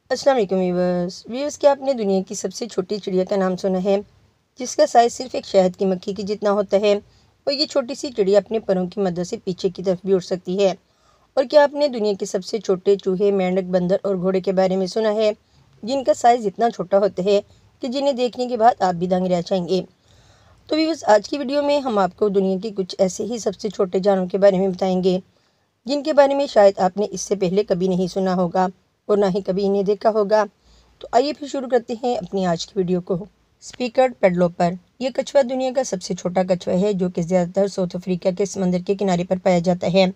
अस्सलाम वालेकुम व्यूअर्स, क्या आपने दुनिया की सबसे छोटी चिड़िया का नाम सुना है जिसका साइज़ सिर्फ एक शहद की मक्खी की जितना होता है। और ये छोटी सी चिड़िया अपने परों की मदद से पीछे की तरफ भी उड़ सकती है। और क्या आपने दुनिया के सबसे छोटे चूहे, मेंढक, बंदर और घोड़े के बारे में सुना है जिनका साइज़ इतना छोटा होता है कि जिन्हें देखने के बाद आप भी दंग रह जाएंगे। तो व्यूअर्स, आज की वीडियो में हम आपको दुनिया के कुछ ऐसे ही सबसे छोटे जानवरों के बारे में बताएंगे जिनके बारे में शायद आपने इससे पहले कभी नहीं सुना होगा और ना ही कभी इन्हें देखा होगा। तो आइए फिर शुरू करते हैं अपनी आज की वीडियो को। स्पीकर्ड पेडलोपर, यह कछुआ दुनिया का सबसे छोटा कछुआ है जो कि ज़्यादातर साउथ अफ्रीका के समंदर के किनारे पर पाया जाता है।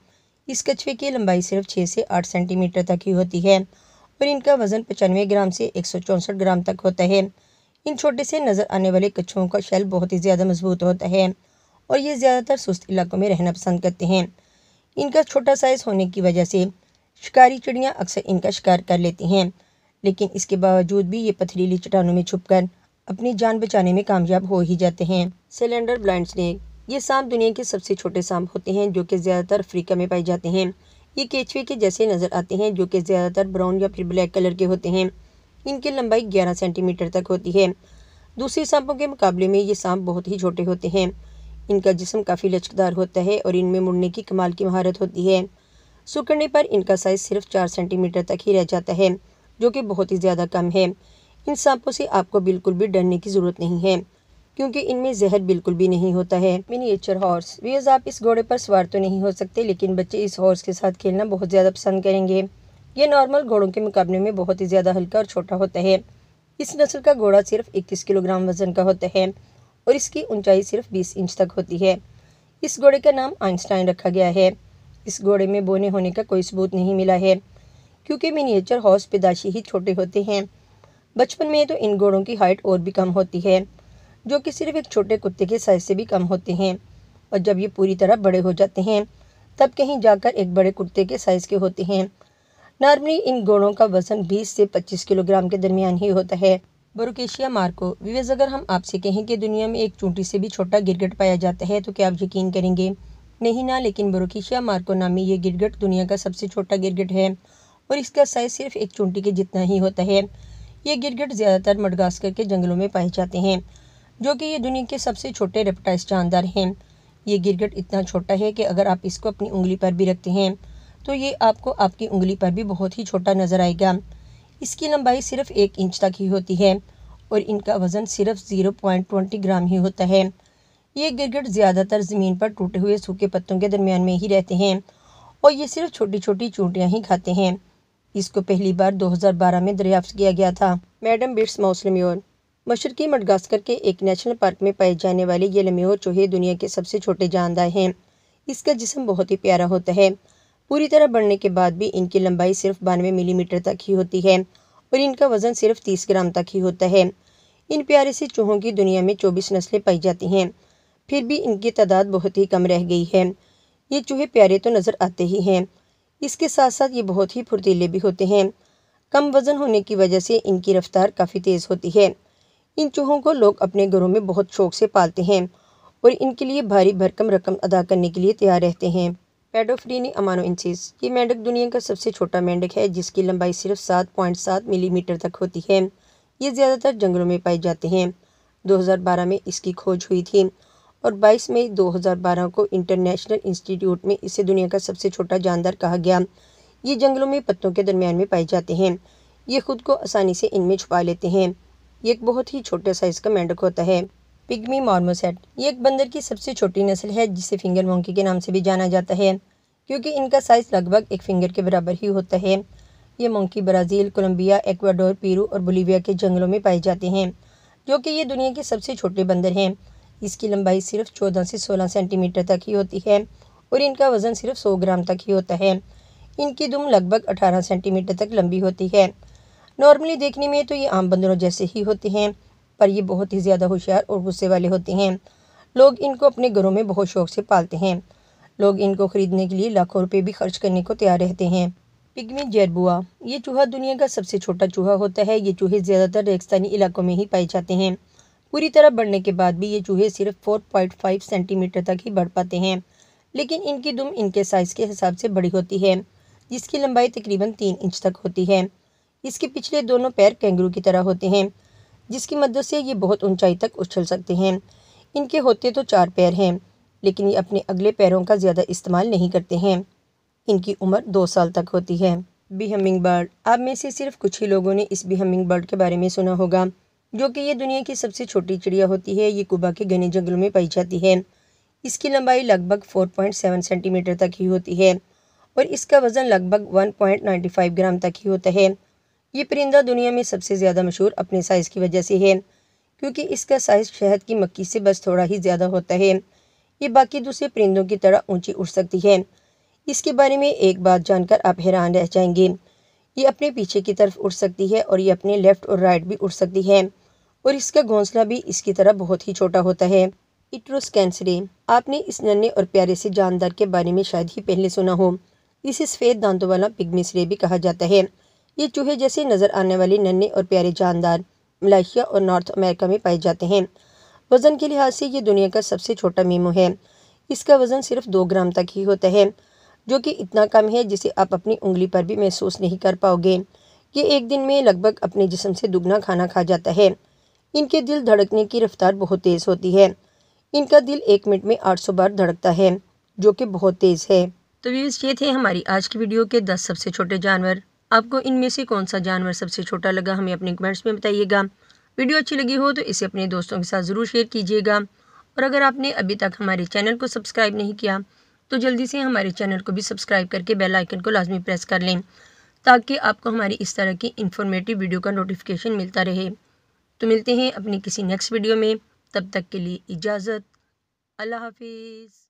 इस कछुए की लंबाई सिर्फ 6 से 8 सेंटीमीटर तक ही होती है और इनका वजन 95 ग्राम से 164 ग्राम तक होता है। इन छोटे से नज़र आने वाले कछुओं का शेल बहुत ही ज़्यादा मजबूत होता है और ये ज़्यादातर सुस्त इलाकों में रहना पसंद करते हैं। इनका छोटा साइज़ होने की वजह से शिकारी चिड़ियाँ अक्सर इनका शिकार कर लेती हैं, लेकिन इसके बावजूद भी ये पथरीली चट्टानों में छुपकर अपनी जान बचाने में कामयाब हो ही जाते हैं। सिलेंडर ब्लाइंड स्नेक, ये सांप दुनिया के सबसे छोटे सांप होते हैं जो कि ज़्यादातर अफ्रीका में पाए जाते हैं। ये केचुए के जैसे नज़र आते हैं जो कि ज़्यादातर ब्राउन या फिर ब्लैक कलर के होते हैं। इनकी लंबाई 11 सेंटीमीटर तक होती है। दूसरे सांपों के मुकाबले में ये सांप बहुत ही छोटे होते हैं। इनका जिस्म काफ़ी लचकदार होता है और इनमें मुड़ने की कमाल की महारत होती है। सूखने पर इनका साइज़ सिर्फ 4 सेंटीमीटर तक ही रह जाता है, जो कि बहुत ही ज़्यादा कम है। इन सांपों से आपको बिल्कुल भी डरने की ज़रूरत नहीं है क्योंकि इनमें जहर बिल्कुल भी नहीं होता है। मिनिएचर हॉर्स, व्यूअर्स, आप इस घोड़े पर सवार तो नहीं हो सकते, लेकिन बच्चे इस हॉर्स के साथ खेलना बहुत ज़्यादा पसंद करेंगे। ये नॉर्मल घोड़ों के मुकाबले में बहुत ही ज़्यादा हल्का और छोटा होता है। इस नस्ल का घोड़ा सिर्फ 21 किलोग्राम वजन का होता है और इसकी ऊंचाई सिर्फ 20 इंच तक होती है। इस घोड़े का नाम आइंस्टाइन रखा गया है। इस घोड़े में बोने होने का कोई सबूत नहीं मिला है क्योंकि मिनिएचर हॉर्स पैदाशी ही छोटे होते हैं। बचपन में तो इन घोड़ों की हाइट और भी कम होती है, जो कि सिर्फ एक छोटे कुत्ते के साइज से भी कम होते हैं। और जब ये पूरी तरह बड़े हो जाते हैं तब कहीं जाकर एक बड़े कुत्ते के साइज के होते हैं। नॉर्मली इन घोड़ों का वजन 20 से 25 किलोग्राम के दरमियान ही होता है। बोरोकेशिया मार्को, व्यूअर्स, अगर हम आपसे कहें कि दुनिया में एक चूंटी से भी छोटा गिरगिट पाया जाता है तो क्या आप यकीन करेंगे? नहीं ना, लेकिन बोरोकेशिया मार्को नामी ये गिरगिट दुनिया का सबसे छोटा गिरगिट है और इसका साइज सिर्फ एक चूंटी के जितना ही होता है। ये गिरगिट ज़्यादातर मडगास्कर के जंगलों में पाए जाते हैं, जो कि ये दुनिया के सबसे छोटे रेप्टाइल्स जानदार हैं। ये गिरगिट इतना छोटा है कि अगर आप इसको अपनी उंगली पर भी रखते हैं तो ये आपको आपकी उंगली पर भी बहुत ही छोटा नज़र आएगा। इसकी लंबाई सिर्फ 1 इंच तक ही होती है और इनका वज़न सिर्फ 0.20 ग्राम ही होता है। ये गिरगिट ज़्यादातर ज़मीन पर टूटे हुए सूखे पत्तों के दरमियान में ही रहते हैं और ये सिर्फ छोटी छोटी चूंटियाँ ही खाते हैं। इसको पहली बार 2012 में दरियाफ्त किया गया था। मैडम बिट्स माउस लेम्योर, मशरकी मडगास्कर के एक नेशनल पार्क में पाए जाने वाले ये लेम्योर चूहे दुनिया के सबसे छोटे जानदार हैं। इसका जिस्म बहुत ही प्यारा होता है। पूरी तरह बढ़ने के बाद भी इनकी लंबाई सिर्फ 92 मिलीमीटर तक ही होती है और इनका वजन सिर्फ 30 ग्राम तक ही होता है। इन प्यारे से चूहों की दुनिया में 24 नस्लें पाई जाती हैं, फिर भी इनकी तादाद बहुत ही कम रह गई है। ये चूहे प्यारे तो नज़र आते ही हैं, इसके साथ साथ ये बहुत ही फुर्तीले भी होते हैं। कम वजन होने की वजह से इनकी रफ्तार काफ़ी तेज़ होती है। इन चूहों को लोग अपने घरों में बहुत शौक से पालते हैं और इनके लिए भारी भरकम रकम अदा करने के लिए तैयार रहते हैं। पेडोफ्रीनी अमानोइंसिस, ये मेंढक दुनिया का सबसे छोटा मेंढक है जिसकी लंबाई सिर्फ 7.7 मिलीमीटर तक होती है। ये ज़्यादातर जंगलों में पाए जाते हैं। 2012 में इसकी खोज हुई थी और 22 मई 2012 को इंटरनेशनल इंस्टीट्यूट में इसे दुनिया का सबसे छोटा जानदार कहा गया। ये जंगलों में पत्तों के दरमियान में पाए जाते हैं। ये खुद को आसानी से इनमें छुपा लेते हैं। ये एक बहुत ही छोटे साइज़ का मेंढक होता है। पिग्मी मार्मोसेट, ये एक बंदर की सबसे छोटी नस्ल है जिसे फिंगर मंकी के नाम से भी जाना जाता है क्योंकि इनका साइज़ लगभग एक फिंगर के बराबर ही होता है। ये monkey Brazil, Colombia, Ecuador, Peru और बोलीविया के जंगलों में पाए जाते हैं, जो कि ये दुनिया के सबसे छोटे बंदर हैं। इसकी लंबाई सिर्फ 14 से 16 सेंटीमीटर तक ही होती है और इनका वज़न सिर्फ 100 ग्राम तक ही होता है। इनकी दुम लगभग 18 सेंटीमीटर तक लंबी होती है। नॉर्मली देखने में तो ये आम बंदरों जैसे ही होते हैं, पर ये बहुत ही ज़्यादा होशियार और गुस्से वाले होते हैं। लोग इनको अपने घरों में बहुत शौक से पालते हैं। लोग इनको खरीदने के लिए लाखों रुपए भी खर्च करने को तैयार रहते हैं। पिग्मी जेरबुआ, ये चूहा दुनिया का सबसे छोटा चूहा होता है। ये चूहे ज़्यादातर रेगिस्तानी इलाकों में ही पाए जाते हैं। पूरी तरह बढ़ने के बाद भी ये चूहे सिर्फ 4.5 सेंटीमीटर तक ही बढ़ पाते हैं, लेकिन इनकी दुम इनके साइज़ के हिसाब से बड़ी होती है, जिसकी लंबाई तकरीबन 3 इंच तक होती है। इसके पिछले दोनों पैर कैंगरू की तरह होते हैं, जिसकी मदद से ये बहुत ऊंचाई तक उछल सकते हैं। इनके होते तो 4 पैर हैं, लेकिन ये अपने अगले पैरों का ज़्यादा इस्तेमाल नहीं करते हैं। इनकी उम्र 2 साल तक होती है। Bee hummingbird. आप में से सिर्फ कुछ ही लोगों ने इस बी हमिंग बर्ड के बारे में सुना होगा, जो कि ये दुनिया की सबसे छोटी चिड़िया होती है। ये कुबा के घने जंगलों में पाई जाती है। इसकी लंबाई लगभग 4.7 सेंटीमीटर तक ही होती है और इसका वज़न लगभग 1.95 ग्राम तक ही होता है। ये परिंदा दुनिया में सबसे ज़्यादा मशहूर अपने साइज़ की वजह से है, क्योंकि इसका साइज़ शहद की मक्खी से बस थोड़ा ही ज़्यादा होता है। ये बाकी दूसरे परिंदों की तरह ऊंची उड़ सकती है। इसके बारे में एक बात जानकर आप हैरान रह जाएंगे। ये अपने पीछे की तरफ उड़ सकती है और ये अपने लेफ्ट और राइट भी उड़ सकती है और इसका घोंसला भी इसकी तरह बहुत ही छोटा होता है। इट्रुस कैंसरे। आपने इस नन्हे और प्यारे से जानदार के बारे में शायद ही पहले सुना हो। इसे सफ़ेद दांतों वाला पिग्मी श्रे भी कहा जाता है। ये चूहे जैसे नज़र आने वाले नन्हे और प्यारे जानदार मलेशिया और नॉर्थ अमेरिका में पाए जाते हैं। वज़न के लिहाज से ये दुनिया का सबसे छोटा मीमू है। इसका वज़न सिर्फ 2 ग्राम तक ही होता है, जो कि इतना कम है जिसे आप अपनी उंगली पर भी महसूस नहीं कर पाओगे। ये एक दिन में लगभग अपने जिस्म से दुगना खाना खा जाता है। इनके दिल धड़कने की रफ्तार बहुत तेज़ होती है। इनका दिल 1 मिनट में 800 बार धड़कता है, जो कि बहुत तेज़ है। तो व्यूअर्स, ये थे हमारी आज की वीडियो के 10 सबसे छोटे जानवर। आपको इनमें से कौन सा जानवर सबसे छोटा लगा, हमें अपने कमेंट्स में बताइएगा। वीडियो अच्छी लगी हो तो इसे अपने दोस्तों के साथ ज़रूर शेयर कीजिएगा और अगर आपने अभी तक हमारे चैनल को सब्सक्राइब नहीं किया तो जल्दी से हमारे चैनल को भी सब्सक्राइब करके बेल आइकन को लाजमी प्रेस कर लें, ताकि आपको हमारी इस तरह की इन्फॉर्मेटिव वीडियो का नोटिफिकेशन मिलता रहे। तो मिलते हैं अपनी किसी नेक्स्ट वीडियो में, तब तक के लिए इजाज़त। अल्लाह हाफिज़।